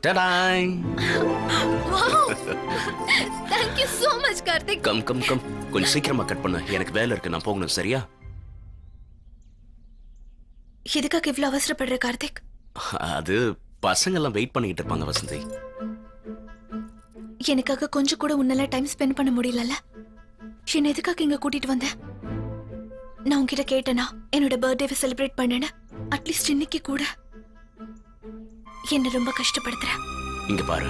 டடாய். Wow thank you so much Karthik. Come come come கொஞ்சம் சீக்கிரமா cut பண்ணு, எனக்கு வேலை இருக்கு, நான் போகணும். சரியா? எதுக்காக இவ்ளோ அவசரப்படுற கார்த்திக்? அது பசங்க எல்லாம் வெயிட் பண்ணிட்டு இருப்பாங்க வசந்தி. எனக்காக கொஞ்சம் கூட உன்னால டைம் ஸ்பெண்ட் பண்ண முடியலல்ல? என்ன எதுக்காக இங்க கூட்டிட்டு வந்த? நான் உன்கிட்ட கேட்டேனா என்னோட பர்த்டேவை செலிப்ரேட் பண்ணேன்னு? அட்லீஸ்ட் இன்னைக்கு கூட என்ன ரொம்ப கஷ்டப்படுத்துற. இங்க பாரு,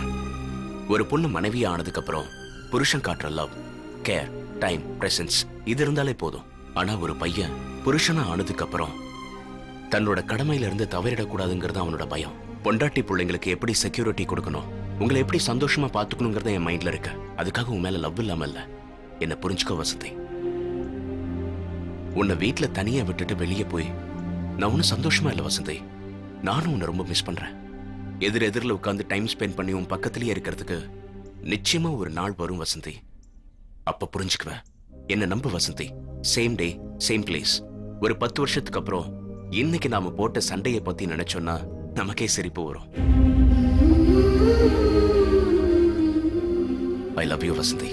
ஒரு பொண்ணு மனைவி ஆனதுக்கு அப்புறம் புருஷன் காட்டுற லவ், கேர், டைம், பிரசன்ஸ் இது இருந்தாலே போதும். ஆனா ஒரு பையன் புருஷனா ஆனதுக்கு அப்புறம் தன்னோட கடமையில இருந்து தவறிடக்கூடாதுங்கிறது அவனோட பயம். பொண்டாட்டி பிள்ளைங்களுக்கு எப்படி செக்யூரிட்டி கொடுக்கணும், உங்களை எப்படி சந்தோஷமா பாத்துக்கணுங்கிறத என் மைண்ட்ல இருக்கு. அதுக்காக உன் மேல லவ் இல்லாம இல்ல. என்ன புரிஞ்சுக்கோ வசந்தி. உன்னை வீட்டுல தனியா விட்டுட்டு வெளியே போய் நான் ஒன்னும் சந்தோஷமா இல்ல வசந்தி. நானும் உன்னை ரொம்ப மிஸ் பண்றேன். எதிரில் உட்கார்ந்து டைம் ஸ்பெண்ட் பண்ணி உன் பக்கத்திலேயே இருக்கிறதுக்கு நிச்சயமா ஒரு நாள் வரும் வசந்தி. அப்ப புரிஞ்சுக்குவேன். என்ன நம்பு Vasanthi. Same day same place. ஒரு 10 வருஷத்துக்கு அப்புறம் இன்னைக்கு நாம போட்ட சண்டையை பத்தி நினைச்சோம்னா நமக்கே சிரிப்பு வரும். I love you Vasanthi.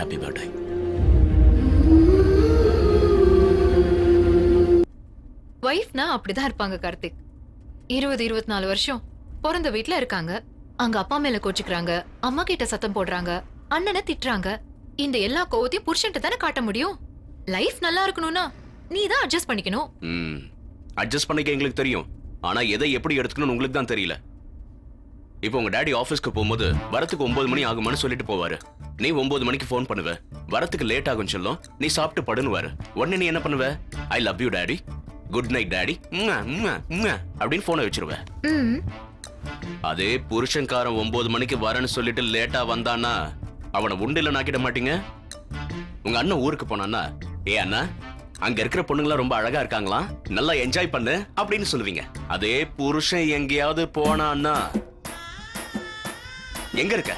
Happy birthday. வைஃப்னா அப்படிதான் இருப்பாங்க கார்த்திக். 20-24 வருஷம் பிறந்த வீட்டுல இருக்காங்க. அங்க அப்பா மேல கோச்சுக்கிறாங்க, அம்மா கிட்ட சத்தம் போடுறாங்க, அண்ணனை திட்டுறாங்க. இந்த எல்லா கோவத்தையும் புருஷன்ட்ட தானே காட்ட முடியும். லைஃப் நல்லா இருக்கணும்னா நீ தான் அட்ஜஸ்ட் பண்ணிக்கணும். அட்ஜஸ்ட் பண்ணிக்க எங்களுக்கு தெரியும். ஆனா எதை எப்படி எடுத்துக்கணும்னு உங்களுக்கு தான் தெரியல. இப்போ உங்க டாடி ஆபீஸ்க்கு போகும்போது வரத்துக்கு 9 மணி ஆகுமான்னு சொல்லிட்டு போவாரு. நீ 9 மணிக்கு போன் பண்ணுவ. வரத்துக்கு லேட் ஆகும் சொல்லும். நீ சாப்பிட்டு படுனுவாரு. உடனே நீ என்ன பண்ணுவ? ஐ love you daddy, good night daddy அப்படின்னு போனை வச்சிருவ. அதே புருஷன்காரன் 9 மணிக்கு வரேன்னு சொல்லிட்டு லேட்டா வந்தானா அவனை உண்டில நாக்கிட மாட்டீங்க? உங்க அண்ணன் ஊருக்கு போனான்னா, ஏ அண்ணா அங்க இருக்கிற பொண்ணுங்களா ரொம்ப அழகா இருக்காங்களா, நல்லா என்ஜாய் பண்ணு அப்படின்னு சொல்லுவீங்க. அதே புருஷன் எங்கேயாவது போனான்னா, எங்க இருக்க,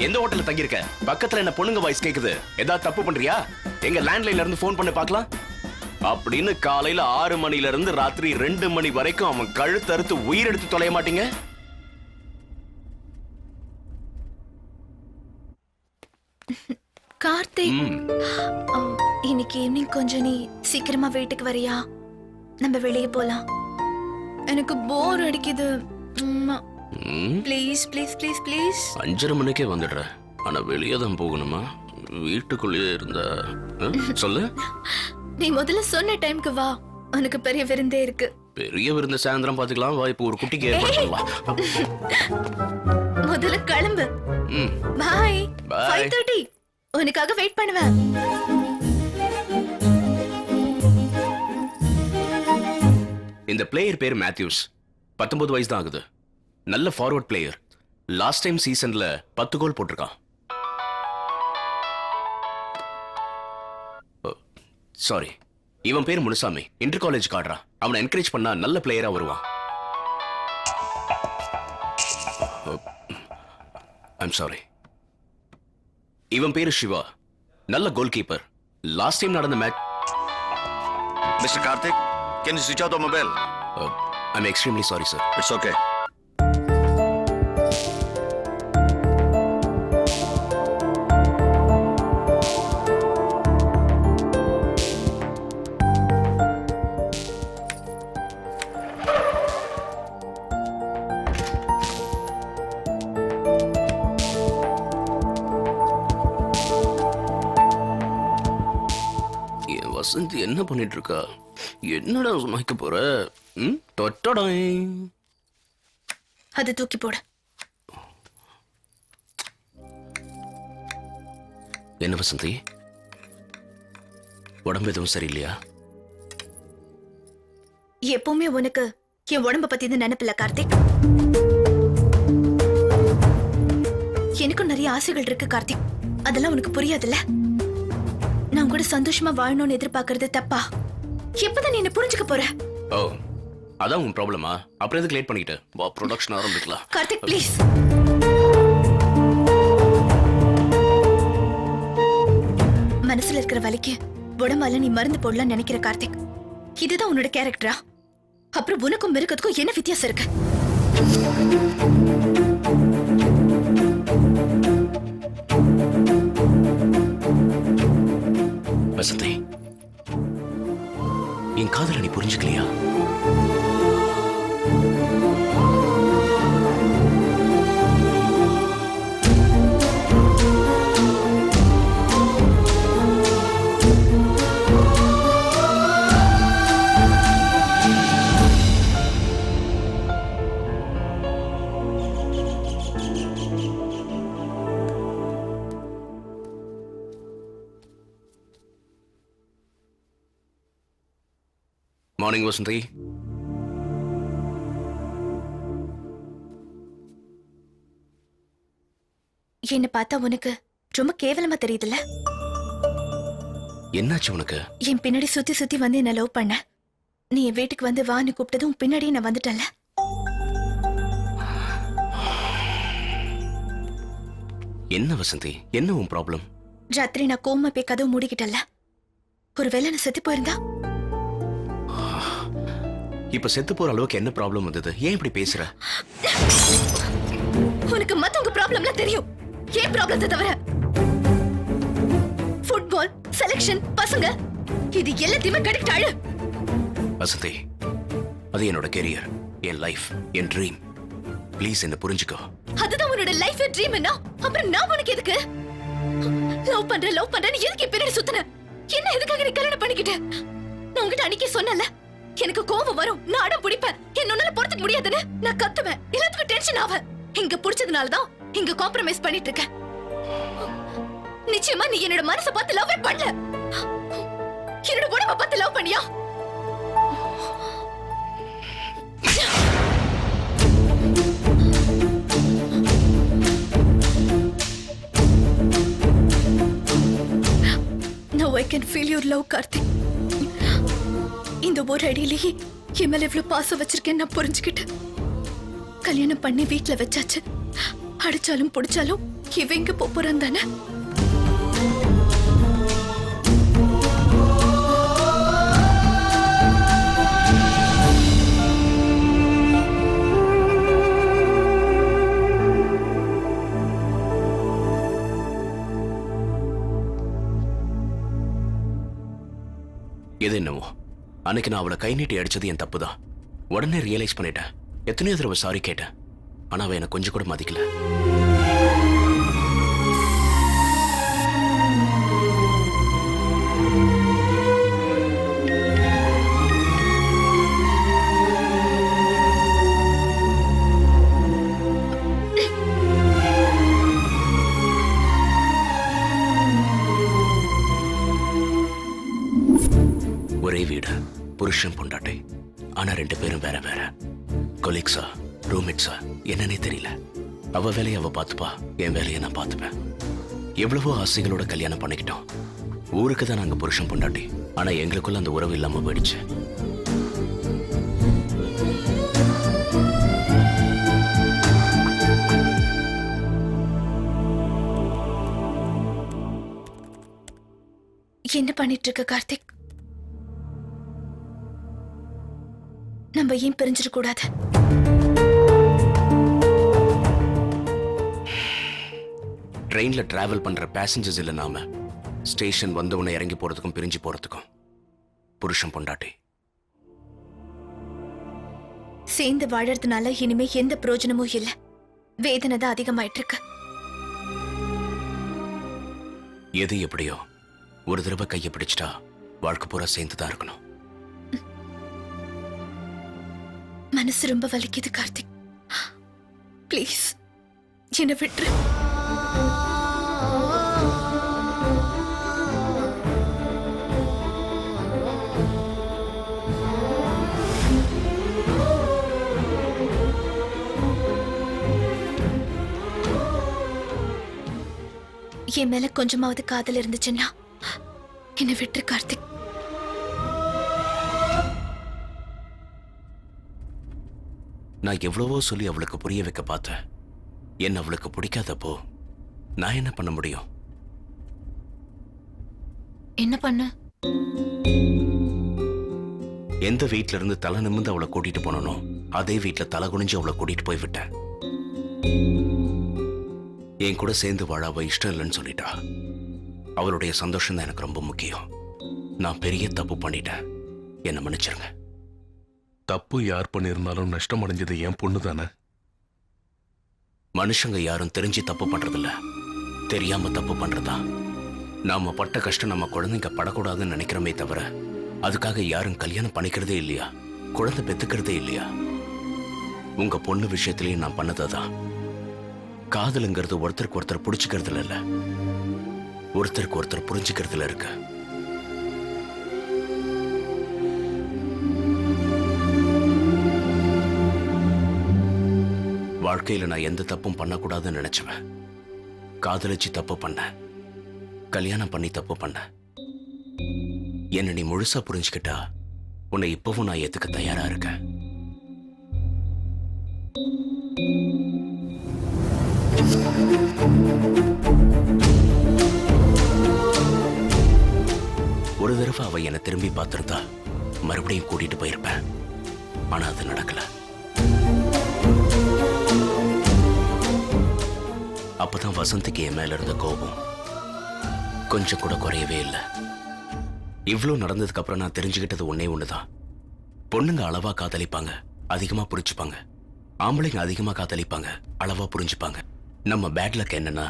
எந்த ஹோட்டல்ல தங்கி இருக்க, பக்கத்துல என்ன பொண்ணுங்க வாய்ஸ் கேக்குது, ஏதாவது தப்பு பண்றியா, எங்க லேண்ட்லைன்ல இருந்து போன் பண்ணி பார்க்கலாம் அப்படின்னு காலையில 6 மணில இருந்து ராத்திரி 2 மணி வரைக்கும் அவன் கழுத்தறுத்து உயிர் எடுத்து தொலைய மாட்டீங்க? கார்த்திக், இன்னைக்கு ஈவினிங் கொஞ்சம் நீ சீக்கிரமா வீட்டுக்கு வரியா? நம்ம வெளியே போலாம். எனக்கு போர் அடிக்குது. Please please please please. 5:30 மணிக்கே வந்துடுறேன். ஆனா வெளியே தான் போகணுமா? வீட்டுக்குள்ளேயே இருந்தா சொல்லு. நீ முதல்ல சொன்ன டைம்க்கு வா, உனக்கு பெரிய விருந்தே இருக்கு. பெரிய விருந்து சாயந்தரம் பாத்துக்கலாம். வா, இப்போ ஒரு குட்டிக்கு ஏற்பாடு பண்ணலாம். முதல்ல கிளம்பு. பை. 5:30 உனக்காக வெயிட் பண்ணுவேன். இந்த பிளேயர் பேர் மேத்யூஸ். 19 வயசு தான் ஆகுது. நல்ல ஃபார்வர்ட் பிளேயர். லாஸ்ட் டைம் சீசன்ல 10 கோல் போட்டிருக்கான். சாரி, இவன் பேர் முனுசாமி. Inter college காடுறா. அவனை என்கரேஜ் பண்ணா நல்ல பிளேயரா வருவான். I'm sorry. இவன் பேரு சிவா. நல்ல கோல் கீப்பர். லாஸ்ட் டைம் நடந்த match. Mr. Karthik, can you switch out the mobile? I'm extremely sorry, sir. It's okay. Vasanthi என்ன பண்ணிட்டு இருக்கா? என்னடா சுமைக்க போற? தொட்டடாய். அது தூக்கி போடு. என்ன வசந்தி, உடம்பு எதுவும் சரியில்லையா? எப்பவுமே உனக்கு என் உடம்ப பத்தி நினைப்பில்ல கார்த்திக். எனக்கும் நிறைய ஆசைகள் இருக்கு கார்த்திக். அதெல்லாம் உனக்கு புரியாதுல்ல. நான் கூட சந்தோஷமா வாழணும்னு எதிர்பார்க்கறது தப்பா? எப்பதான் நீ என்ன புரிஞ்சுக்க போற? ஓ, அதான் உன் ப்ராப்ளமா? அப்புறம் எதுக்கு லேட் பண்ணிட்டு? வா, ப்ரொடக்ஷன் ஆரம்பிக்கலாம். கார்த்திக் ப்ளீஸ். மனசுல இருக்கிற வலிக்கு உடம்பால நீ மருந்து போடலாம் நினைக்கிற கார்த்திக். இதுதான் உன்னோட கேரக்டரா? அப்புறம் உனக்கும் மிருகத்துக்கும் என்ன வித்தியாசம் இருக்கு? வசந்தி, என் காதல நீ புரிஞ்சுக்கலையா? மார்னிங் வசந்தி. என்ன பார்த்தா உனக்கு ரொம்ப கேவலமா தெரியுதுல்ல? என்னாச்சு உனக்கு? என் பின்னாடி சுத்தி சுத்தி வந்து என்ன லவ் பண்ண. நீ என் வீட்டுக்கு வந்து வான்னு கூப்பிட்டதும் பின்னாடியே நான் வந்துட்டேன்ல. என்ன வசந்தி, என்ன உன் ப்ராப்ளம்? ராத்திரி நான் கோமா போய் கதவு மூடிக்கிட்டல. ஒருவேளை நான் செத்து போயிருந்தா? இப்ப செத்து போற அளவுக்கு என்ன ப்ராப்ளம் வந்தது? ஏன் இப்படி பேசுற? உனக்கு மத்தவங்க ப்ராப்ளம்லாம் தெரியும், ஏன் ப்ராப்ளத்தை தவிர. ஃபுட்பால், செலக்ஷன், பசங்க, இது எல்லாத்தையுமே கடிக்ட் ஆளு. வசந்தி, அது என்னோட career, N life, N dream. Please என்ன புரிஞ்சுக்கோ. அதுதான் உன்னோட லைஃப் ட்ரீம் என்ன? அப்புறம் நான் உனக்கு எதுக்கு? லவ் பண்றேன்னு எதுக்கு பின்னாடி சுத்தின? என்ன எதுக்காக நீ கல்யாணம் பண்ணிக்கிட்ட? நான் உங்ககிட்ட அன்னைக்கே சொன்னல, எனக்கு கோபம் வரும், நான் அடம் பிடிப்பேன், என்னால பொறுத்துக்க முடியாதுன்னு. நான் கத்துவேன், எல்லாத்துக்கும் டென்ஷன் ஆவேன். இங்க புடிச்சதுனாலதான் இங்க காம்ப்ரமைஸ் பண்ணிட்டு இருக்கேன். நிச்சயமா நீ என்னோட மனசை பார்த்து லவ் பண்ணல, என்னோட உடம்ப பார்த்து லவ் பண்ணியா? Now I can feel your love, Karthik. இந்த ஒரு அடியிலேயே என் மேல எவ்வளவு பாசம் வச்சிருக்கேன்னு நான் புரிஞ்சுக்கிட்டேன். கல்யாணம் பண்ணி வீட்டுல வச்சாச்சு. அடிச்சாலும் புடிச்சாலும் இவ எங்க போறான் தானே? எது என்னவோ, அன்னைக்கு நான் அவளை கை நீட்டி அடிச்சது என் தப்புதான். உடனே ரியலைஸ் பண்ணிட்டேன். எத்தனையோ தடவை சாரி கேட்டேன், ஆனா அவ எனக்கு கொஞ்சம் கூட மதிக்கல. ஒரே வீடு, புருஷன் பொண்டாட்டி, ஆனா ரெண்டு பேரும் வேற வேற. கொலீக்ஸா, ரூம்மேட்ஸா என்னன்னே தெரியல. அவ வேலையை அவ பார்த்துப்பா, என் வேலையை நான் பார்த்துப்பேன். எவ்வளவோ ஆசைகளோட கல்யாணம் பண்ணிக்கிட்டோம். ஊருக்கு தான் நாங்க புருஷன் பொண்டாட்டி, ஆனா எங்களுக்குள்ள அந்த உறவு இல்லாம போயிடுச்சு. என்ன பண்ணிட்டு இருக்க கார்த்திக்? நம்ம ஏன் பிரிஞ்சிட கூடாது? ட்ரெயின்ல டிராவல் பண்ற பேசஞ்சர்ஸ் இல்ல நாம. ஸ்டேஷன் வந்தவனை இறங்கி போறதுக்கும் பிரிஞ்சு போறதுக்கும் புருஷன் பொண்டாட்டி. சேர்ந்து வாழறதுனால இனிமே எந்த பிரயோஜனமும் இல்ல. வேதனை தான் அதிகமாயிட்டு இருக்கு. எது எப்படியோ ஒரு தடவை கையை பிடிச்சிட்டா வாழ்க்கை பூரா சேர்ந்துதான் இருக்கணும். மனசு ரொம்ப வலிக்குது கார்த்திக். ப்ளீஸ் என்ன விட்டுரு. என் மேல கொஞ்சமாவது காதல் இருந்துச்சுன்னா என்ன விட்டுரு கார்த்திக். நான் எவ்வளவோ சொல்லி அவளுக்கு புரிய வைக்க பார்த்தேன். என்ன அவளுக்கு பிடிக்காதப்போ நான் என்ன பண்ண முடியும்? என்ன பண்ண? எந்த வீட்ல இருந்து தலை நிமிர்ந்து அவளை கூட்டிட்டு போனனோ அதே வீட்ல தலை குனிஞ்சு அவளை கூட்டிட்டு போய் விட்டேன். என் கூட சேர்ந்து வாழ அவ இஷ்டம் இல்லைன்னு சொல்லிட்டா. அவளுடைய சந்தோஷம் தான் எனக்கு ரொம்ப முக்கியம். நான் பெரிய தப்பு பண்ணிட்டேன். என்ன மன்னிச்சிருங்க. தப்பு யார் பண்ணியிருந்தாலும் நஷ்டம் அடைஞ்சது என் பொண்ணு தானே. மனுஷங்க யாரும் தெரிஞ்சு தப்பு பண்றதில்ல, தெரியாம தப்பு பண்றதா. நாம பட்ட கஷ்டம் நம்ம குழந்தைங்க படக்கூடாதுன்னு நினைக்கிறோமே தவிர அதுக்காக யாரும் கல்யாணம் பண்ணிக்கிறதே இல்லையா, குழந்தை பெத்துக்கிறதே இல்லையா. உங்க பொண்ணு விஷயத்திலையும் நான் பண்ணதான். காதலுங்கிறது ஒருத்தருக்கு ஒருத்தர் புடிச்சுக்கிறதுல இல்ல, ஒருத்தருக்கு ஒருத்தர் புரிஞ்சுக்கிறதுல இருக்கு. வாழ்க்கையில நான் எந்த தப்பும் பண்ணக்கூடாதுன்னு நினைச்சுவேன். காதலிச்சு தப்பு பண்ண, கல்யாணம் பண்ணி தப்பு பண்ண. என்ன நீ முழுசா புரிஞ்சுக்கிட்டா உன்னை இப்பவும் நான் ஏத்துக்க தயாரா இருக்கேன். ஒரு தடவை அவ என்னை திரும்பி பார்த்திருந்தா மறுபடியும் கூட்டிட்டு போயிருப்பேன். ஆனா அது நடக்கல. அப்பதான் வசந்திக்கு என் மேல இருந்த கோபம் கொஞ்சம் கூட குறையவே இல்லை. இவ்வளவு நடந்ததுக்கு அப்புறம் நான் தெரிஞ்சுக்கிட்டது ஒன்னே ஒண்ணுதான். பொண்ணுங்க அளவா காதலிப்பாங்க, அதிகமா புரிஞ்சுப்பாங்க. ஆம்பளைங்க அதிகமா காதலிப்பாங்க, அளவா புரிஞ்சுப்பாங்க. நம்ம பேட் லக் என்னன்னா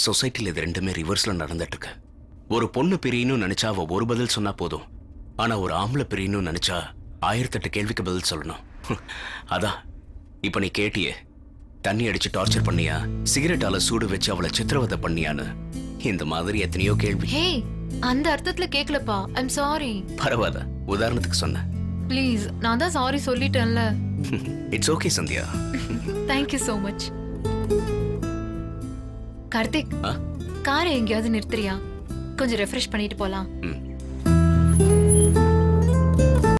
சொசைட்டில இது ரெண்டுமே ரிவர்ஸ்ல நடந்துட்டு இருக்கு. ஒரு பொண்ணு பிரியணும்னு நினைச்சா அவ ஒரு பதில் சொன்னா போதும். ஆனா ஒரு ஆம்பளை பிரியணும்னு நினைச்சா 1008 கேள்விக்கு பதில் சொல்லணும். அதான் இப்ப நீ கேட்டியே, தண்ணி அடிச்சு டார்ச்சர் பண்ணியா, சிகரெட்டால சூடு வச்சு அவளை சித்திரவதை பண்ணியான்னு. இந்த மாதிரி எத்தனையோ கேள்வி. ஹே, அந்த அர்த்தத்துல கேக்கலப்பா. I'm sorry. பரவாயில்ல, உதாரணத்துக்கு சொன்னேன். ப்ளீஸ், நான் தான் சாரி சொல்லிட்டேன்ல. It's okay Sandhya. Thank you so much. Karthik, ஆ? காரை எங்கேயாவது நிறுத்துறியா? கொஞ்சம் ரெஃப்ரெஷ் பண்ணிட்டு போலாம். ம்